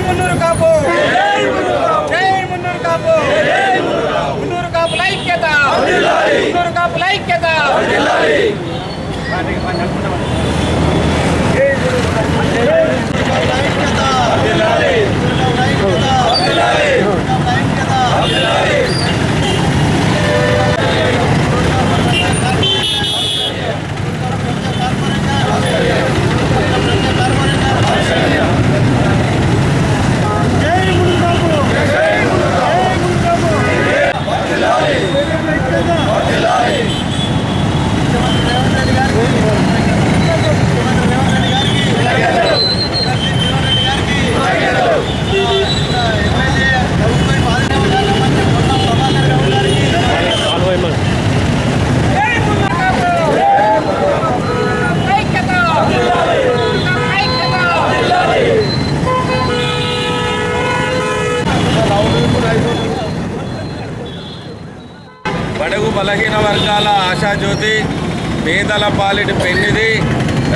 మున్నూరు కాపు మున్నూరు కాపుల ఐక్యత మున్నూరు కాపుల ఐక్యత బడుగు బలహీన వర్గాల ఆశాజ్యోతి, పేదల పాలిటి పెన్నిది,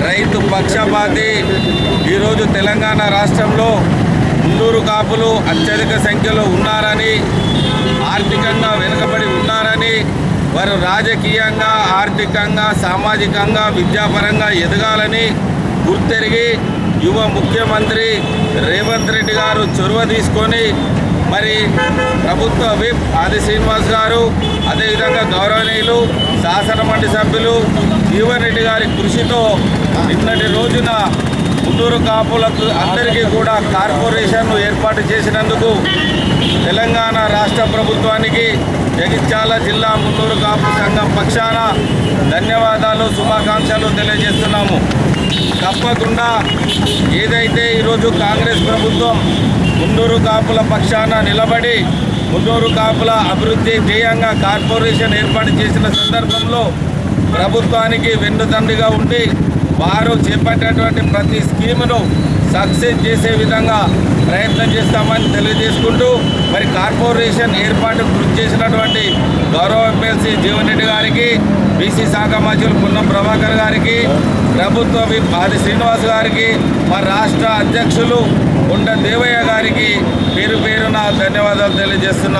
రైతు పక్షపాతి ఈరోజు తెలంగాణ రాష్ట్రంలో మున్నూరు కాపులు అత్యధిక సంఖ్యలో ఉన్నారని, ఆర్థికంగా వెనుకబడి ఉన్నారని, వారు రాజకీయంగా, ఆర్థికంగా, సామాజికంగా, విద్యాపరంగా ఎదగాలని గుర్తెరిగి యువ ముఖ్యమంత్రి రేవంత్ రెడ్డి గారు చొరవ తీసుకొని మరి ప్రభుత్వ విప్ ఆది శ్రీనివాస్ గారు, అదేవిధంగా గౌరవనీయులు శాసనమండలి సభ్యులు జీవన్ రెడ్డి గారి కృషితో నిన్నటి రోజున మున్నూరు కాపులకు అందరికీ కూడా కార్పొరేషన్ను ఏర్పాటు చేసినందుకు తెలంగాణ రాష్ట్ర ప్రభుత్వానికి జగిత్యాల జిల్లా మున్నూరు కాపు సంఘం పక్షాన ధన్యవాదాలు, శుభాకాంక్షలు తెలియజేస్తున్నాము. తప్పకుండా ఏదైతే ఈరోజు కాంగ్రెస్ ప్రభుత్వం మున్నూరు కాపుల పక్షాన నిలబడి మున్నూరు కాపుల అభివృద్ధి ధ్యేయంగా కార్పొరేషన్ ఏర్పాటు చేసిన సందర్భంలో ప్రభుత్వానికి వెన్నుదండుగా ఉండి వారు చేపట్టేటువంటి ప్రతి స్కీమును సక్సెస్ చేసే విధంగా ప్రయత్నం చేస్తామని తెలియజేసుకుంటూ మరి కార్పొరేషన్ ఏర్పాటుకు కృషి చేసినటువంటి గౌరవ ఎమ్మెల్సీ జీవన్ రెడ్డి గారికి, బీసీ శాఖ మంత్రులు పున్నం ప్రభాకర్ గారికి, ప్రభుత్వ విప్ ఆది శ్రీనివాస్ గారికి, మా రాష్ట్ర అధ్యక్షులు కొండ దేవయ్య గారికి పేరు పేరున ధన్యవాదాలు తెలియజేస్తున్నాను.